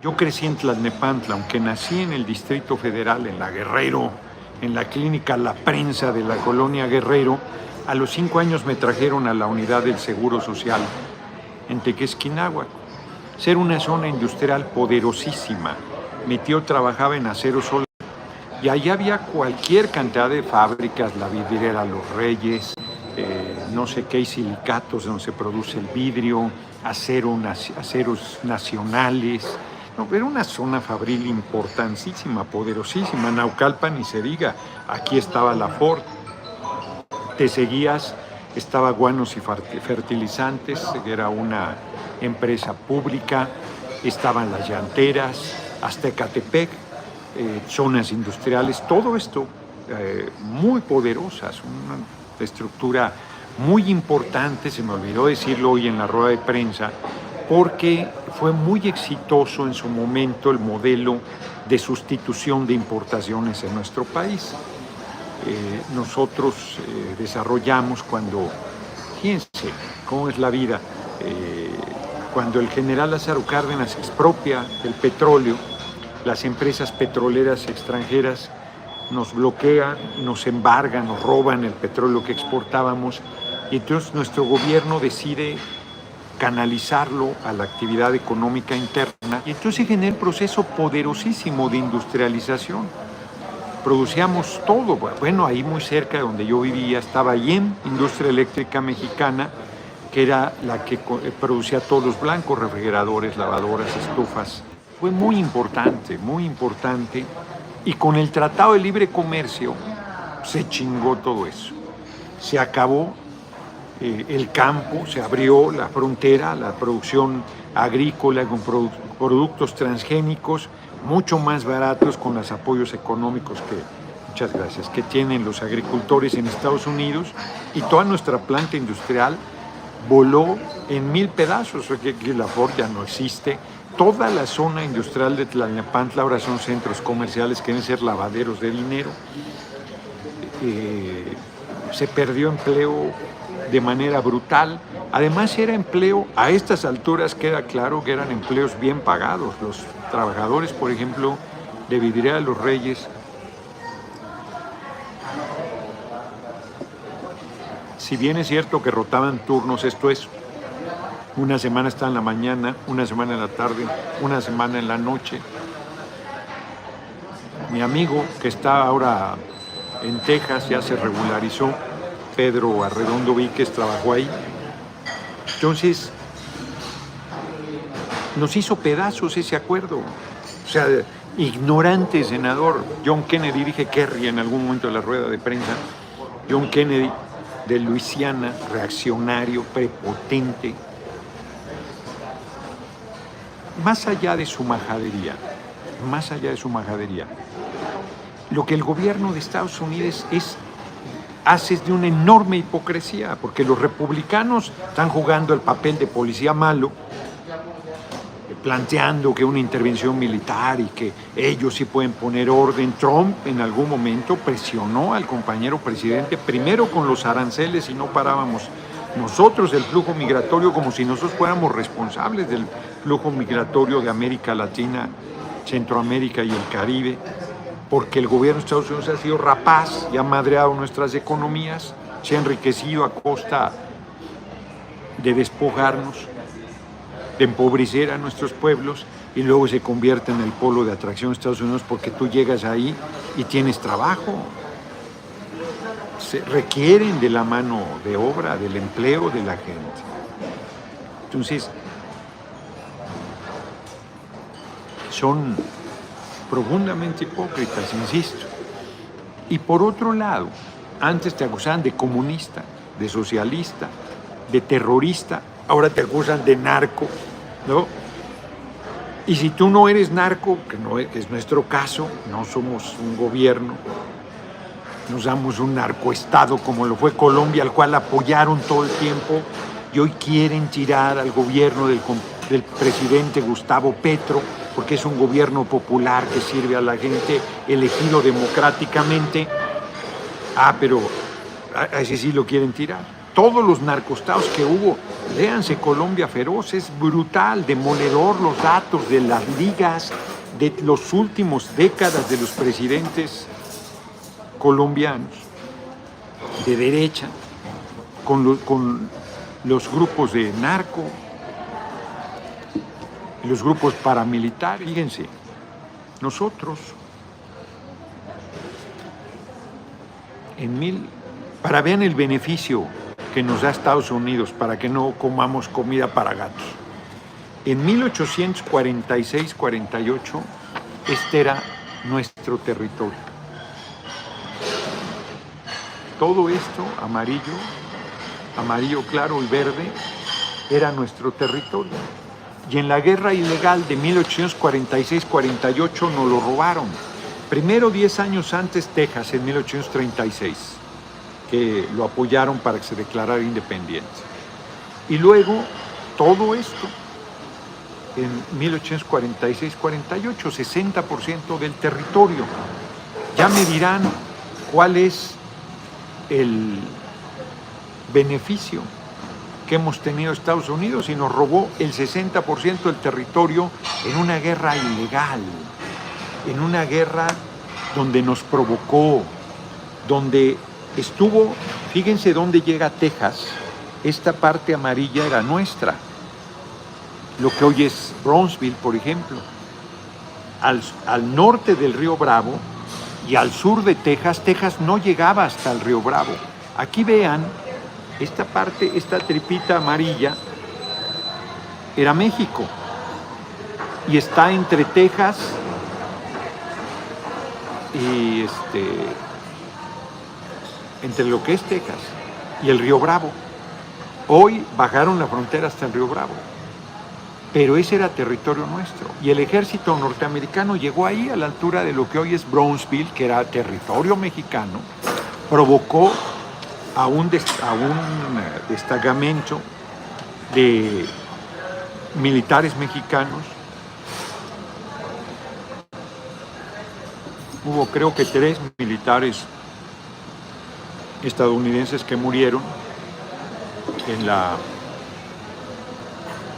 Yo crecí en Tlalnepantla, aunque nací en el Distrito Federal, en la Guerrero, en la clínica La Prensa de la colonia Guerrero. A los 5 años me trajeron a la unidad del Seguro Social en Tequesquinagua. Ser una zona industrial poderosísima. Mi tío trabajaba en acero solar y allá había cualquier cantidad de fábricas, la vidriera Los Reyes, no sé qué, silicatos donde se produce el vidrio, aceros nacionales. No, era una zona fabril importantísima, poderosísima. Naucalpan ni se diga, aquí estaba la Ford. Te seguías, estaba Guanos y Fertilizantes, que era una empresa pública, estaban las llanteras, Aztecatepec, zonas industriales, todo esto muy poderosas, una estructura muy importante. Se me olvidó decirlo hoy en la rueda de prensa, porque fue muy exitoso en su momento el modelo de sustitución de importaciones en nuestro país. Nosotros desarrollamos fíjense cómo es la vida, cuando el general Lázaro Cárdenas expropia el petróleo, las empresas petroleras extranjeras nos bloquean, nos embargan, nos roban el petróleo que exportábamos, y entonces nuestro gobierno decide canalizarlo a la actividad económica interna, y entonces se genera un proceso poderosísimo de industrialización. Producíamos todo. Bueno, ahí muy cerca de donde yo vivía estaba IEM, Industria Eléctrica Mexicana, que era la que producía todos los blancos, refrigeradores, lavadoras, estufas. Fue muy importante, y con el Tratado de Libre Comercio se chingó todo eso. Se acabó el campo, se abrió la frontera, la producción agrícola con productos transgénicos, mucho más baratos, con los apoyos económicos muchas gracias, que tienen los agricultores en Estados Unidos, y toda nuestra planta industrial voló en 1000 pedazos. Que la Ford ya no existe. Toda la zona industrial de Tlalnepantla ahora son centros comerciales que deben ser lavaderos de dinero. Se perdió empleo de manera brutal. Además era empleo, a estas alturas queda claro que eran empleos bien pagados. Los trabajadores, por ejemplo, de vidriera Los Reyes, si bien es cierto que rotaban turnos, esto es, una semana está en la mañana, una semana en la tarde, una semana en la noche. Mi amigo, que está ahora en Texas, ya se regularizó, Pedro Arredondo Víquez, trabajó ahí. Entonces, nos hizo pedazos ese acuerdo. O sea, ignorante senador. John Kennedy, dije Kerry en algún momento de la rueda de prensa. John Kennedy, de Luisiana, reaccionario, prepotente. Más allá de su majadería, lo que el gobierno de Estados Unidos hace es de una enorme hipocresía, porque los republicanos están jugando el papel de policía malo, planteando que una intervención militar y que ellos sí pueden poner orden. Trump en algún momento presionó al compañero presidente, primero con los aranceles, y no parábamos nosotros el flujo migratorio, como si nosotros fuéramos responsables del flujo migratorio de América Latina, Centroamérica y el Caribe, porque el gobierno de Estados Unidos ha sido rapaz y ha madreado nuestras economías, se ha enriquecido a costa de despojarnos, de empobrecer a nuestros pueblos, y luego se convierte en el polo de atracción de Estados Unidos porque tú llegas ahí y tienes trabajo. Se requieren de la mano de obra, del empleo de la gente. Entonces, son profundamente hipócritas, insisto. Y por otro lado, antes te acusaban de comunista, de socialista, de terrorista, ahora te acusan de narco, ¿no? Y si tú no eres narco, que es nuestro caso, no somos un gobierno, nos damos un narcoestado como lo fue Colombia, al cual apoyaron todo el tiempo, y hoy quieren tirar al gobierno del presidente Gustavo Petro, porque es un gobierno popular que sirve a la gente, elegido democráticamente. Pero a ese sí lo quieren tirar. todos los narcoestados que hubo. Léanse Colombia Feroz, es brutal, demoledor los datos de las ligas de los últimos décadas de los presidentes colombianos de derecha con los grupos de narco, los grupos paramilitares. Fíjense, nosotros para vean el beneficio que nos da Estados Unidos para que no comamos comida para gatos. En 1846-48, este era nuestro territorio. Todo esto, amarillo claro y verde, era nuestro territorio. Y en la guerra ilegal de 1846-48 nos lo robaron. Primero, 10 años antes, Texas, en 1836, que lo apoyaron para que se declarara independiente. Y luego, todo esto, en 1846-48, 60% del territorio. Ya me dirán cuál es el beneficio que hemos tenido Estados Unidos y nos robó el 60% del territorio en una guerra ilegal, en una guerra donde nos provocó, donde estuvo, fíjense dónde llega Texas, esta parte amarilla era nuestra, lo que hoy es Brownsville, por ejemplo, al norte del río Bravo y al sur de Texas no llegaba hasta el río Bravo. Aquí vean, esta parte, esta tripita amarilla, era México, y está entre Texas y entre lo que es Texas y el río Bravo. Hoy bajaron la frontera hasta el río Bravo, pero ese era territorio nuestro. Y el ejército norteamericano llegó ahí a la altura de lo que hoy es Brownsville, que era territorio mexicano, provocó a un destacamento de militares mexicanos. Hubo creo que 3 militares estadounidenses que murieron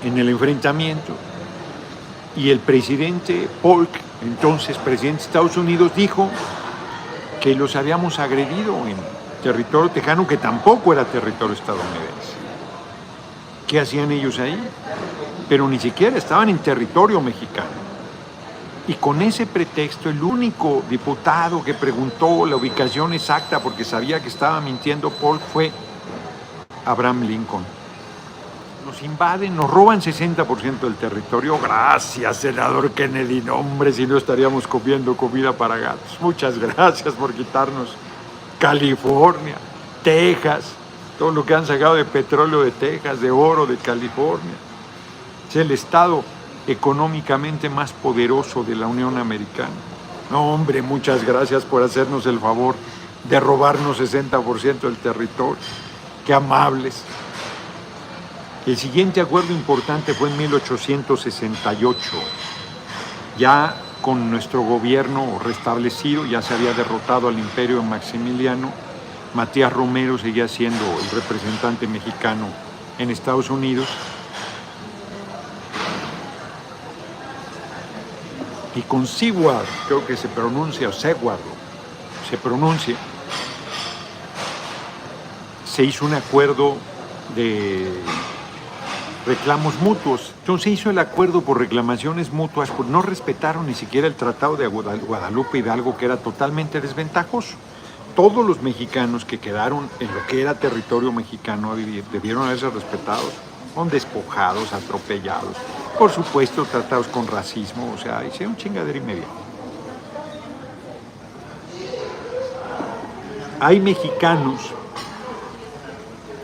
en el enfrentamiento, y el presidente Polk, entonces presidente de Estados Unidos, dijo que los habíamos agredido en territorio tejano, que tampoco era territorio estadounidense. ¿Qué hacían ellos ahí? Pero ni siquiera estaban en territorio mexicano. Y con ese pretexto, el único diputado que preguntó la ubicación exacta porque sabía que estaba mintiendo Polk fue Abraham Lincoln. Nos invaden, nos roban 60% del territorio. Gracias, senador Kennedy. No, hombre, si no estaríamos comiendo comida para gatos. Muchas gracias por quitarnos California, Texas, todo lo que han sacado de petróleo de Texas, de oro de California. Es el estado económicamente más poderoso de la Unión Americana. No, hombre, muchas gracias por hacernos el favor de robarnos 60% del territorio. Qué amables. El siguiente acuerdo importante fue en 1868. Ya con nuestro gobierno restablecido, ya se había derrotado al imperio de Maximiliano. Matías Romero seguía siendo el representante mexicano en Estados Unidos. Y con Seward, creo que se pronuncia, o Seward, se hizo un acuerdo de reclamos mutuos. Entonces se hizo el acuerdo por reclamaciones mutuas, pues no respetaron ni siquiera el Tratado de Guadalupe Hidalgo, que era totalmente desventajoso. Todos los mexicanos que quedaron en lo que era territorio mexicano a vivir debieron haberse respetados, son despojados, atropellados, por supuesto tratados con racismo, o sea, hicieron chingadera y media. Hay mexicanos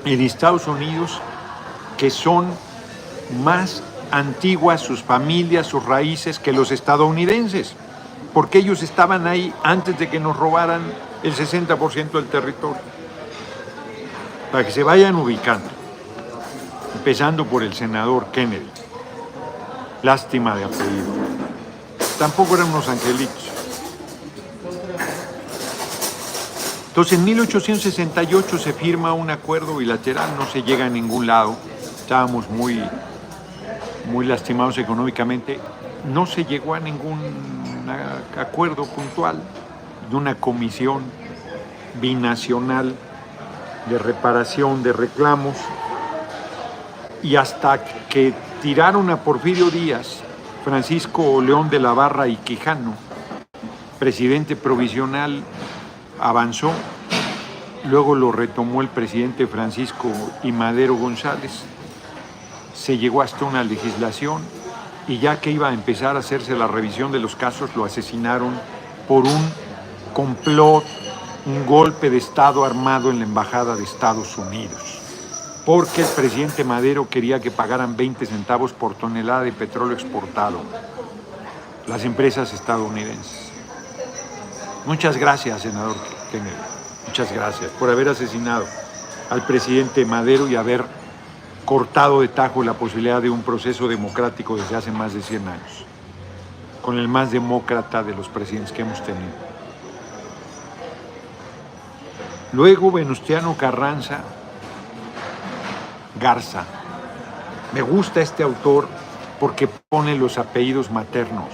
en Estados Unidos que son más antiguas sus familias, sus raíces, que los estadounidenses, porque ellos estaban ahí antes de que nos robaran el 60% del territorio. Para que se vayan ubicando, empezando por el senador Kennedy. Lástima de apellido. Tampoco eran unos angelitos. Entonces en 1868 se firma un acuerdo bilateral, no se llega a ningún lado, estábamos muy lastimados económicamente, no se llegó a ningún acuerdo puntual de una comisión binacional de reparación de reclamos, y hasta que tiraron a Porfirio Díaz, Francisco León de la Barra y Quijano, presidente provisional, avanzó, luego lo retomó el presidente Francisco I. Madero González, se llegó hasta una legislación, y ya que iba a empezar a hacerse la revisión de los casos, lo asesinaron por un complot, un golpe de Estado armado en la Embajada de Estados Unidos, porque el presidente Madero quería que pagaran 20 centavos por tonelada de petróleo exportado las empresas estadounidenses. Muchas gracias, senador Kennedy. Muchas gracias por haber asesinado al presidente Madero y haber cortado de tajo la posibilidad de un proceso democrático desde hace más de 100 años, con el más demócrata de los presidentes que hemos tenido. Luego Venustiano Carranza Garza. Me gusta este autor porque pone los apellidos maternos.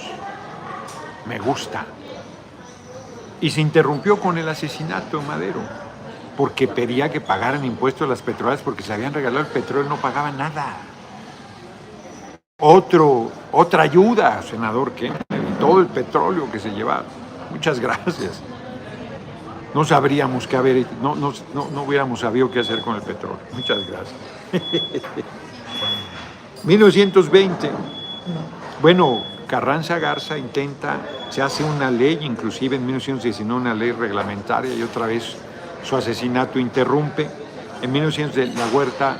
Me gusta. Y se interrumpió con el asesinato de Madero, porque pedía que pagaran impuestos a las petroleras porque se habían regalado el petróleo y no pagaban nada. Otra ayuda, senador Kennedy, todo el petróleo que se llevaba. Muchas gracias. No sabríamos qué haber, no hubiéramos sabido qué hacer con el petróleo. Muchas gracias. 1920. Bueno, Carranza Garza se hace una ley, inclusive en 1919 una ley reglamentaria, y otra vez su asesinato interrumpe. En 1900 la Huerta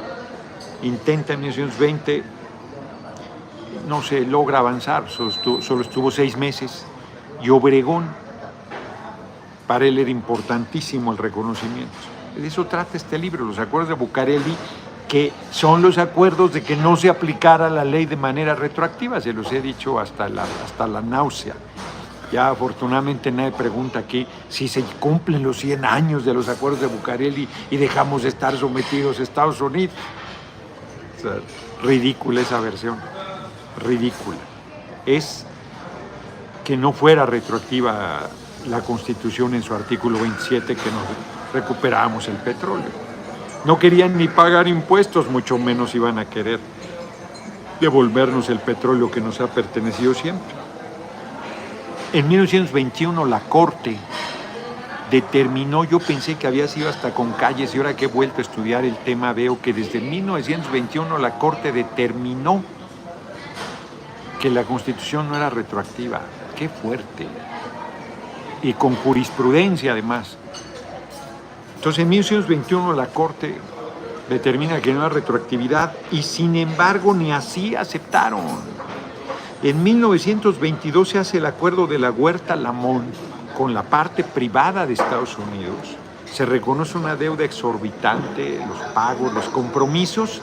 intenta, en 1920 no se logra avanzar, solo estuvo 6 meses, y Obregón, para él era importantísimo el reconocimiento. De eso trata este libro, los acuerdos de Bucareli, que son los acuerdos de que no se aplicara la ley de manera retroactiva. Se los he dicho hasta la náusea. Ya afortunadamente nadie pregunta aquí si se cumplen los 100 años de los acuerdos de Bucareli y dejamos de estar sometidos a Estados Unidos. O sea, ridícula esa versión, ridícula. Es que no fuera retroactiva la Constitución en su artículo 27, que nos recuperamos el petróleo. No querían ni pagar impuestos, mucho menos iban a querer devolvernos el petróleo que nos ha pertenecido siempre. En 1921 la Corte determinó, yo pensé que había sido hasta con Calles, y ahora que he vuelto a estudiar el tema veo que desde 1921 la Corte determinó que la Constitución no era retroactiva. ¡Qué fuerte! Y con jurisprudencia además. Entonces en 1921 la Corte determina que no hay retroactividad, y sin embargo ni así aceptaron. En 1922 se hace el acuerdo de la Huerta-Lamont con la parte privada de Estados Unidos. Se reconoce una deuda exorbitante, los pagos, los compromisos,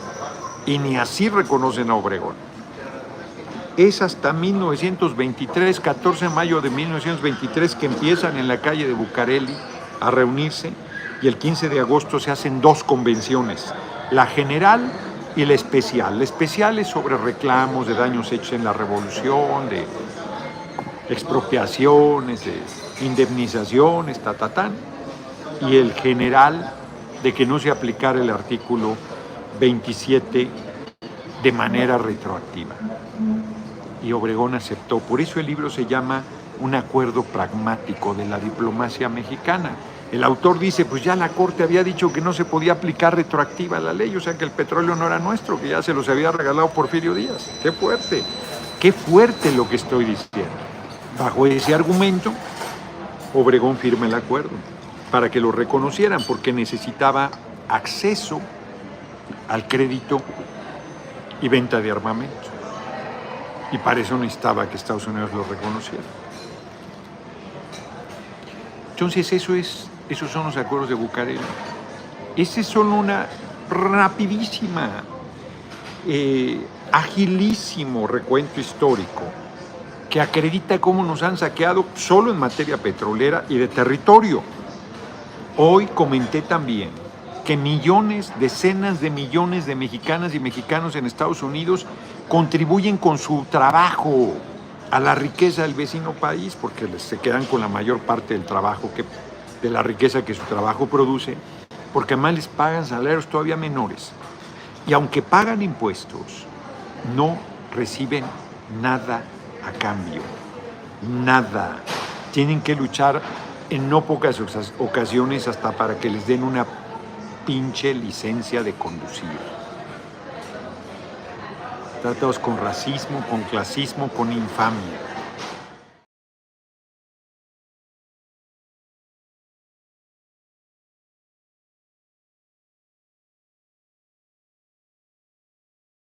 y ni así reconocen a Obregón. Es hasta 1923, 14 de mayo de 1923, que empiezan en la calle de Bucareli a reunirse, y el 15 de agosto se hacen 2 convenciones, la general y la especial. La especial es sobre reclamos de daños hechos en la revolución, de expropiaciones, de indemnizaciones, y el general de que no se aplicara el artículo 27 de manera retroactiva. Y Obregón aceptó. Por eso el libro se llama Un acuerdo pragmático de la diplomacia mexicana. El autor dice, pues ya la Corte había dicho que no se podía aplicar retroactiva la ley, o sea que el petróleo no era nuestro, que ya se los había regalado Porfirio Díaz. ¡Qué fuerte lo que estoy diciendo! Bajo ese argumento, Obregón firma el acuerdo para que lo reconocieran, porque necesitaba acceso al crédito y venta de armamento. Y para eso necesitaba que Estados Unidos lo reconociera. Entonces esos son los acuerdos de Bucareli. Ese es solo una rapidísima, agilísimo recuento histórico que acredita cómo nos han saqueado solo en materia petrolera y de territorio. Hoy comenté también que millones, decenas de millones de mexicanas y mexicanos en Estados Unidos contribuyen con su trabajo a la riqueza del vecino país, porque se quedan con la mayor parte del trabajo, de la riqueza que su trabajo produce, porque además les pagan salarios todavía menores. Y aunque pagan impuestos, no reciben nada a cambio. Nada. Tienen que luchar en no pocas ocasiones hasta para que les den una pinche licencia de conducir. Tratados con racismo, con clasismo, con infamia.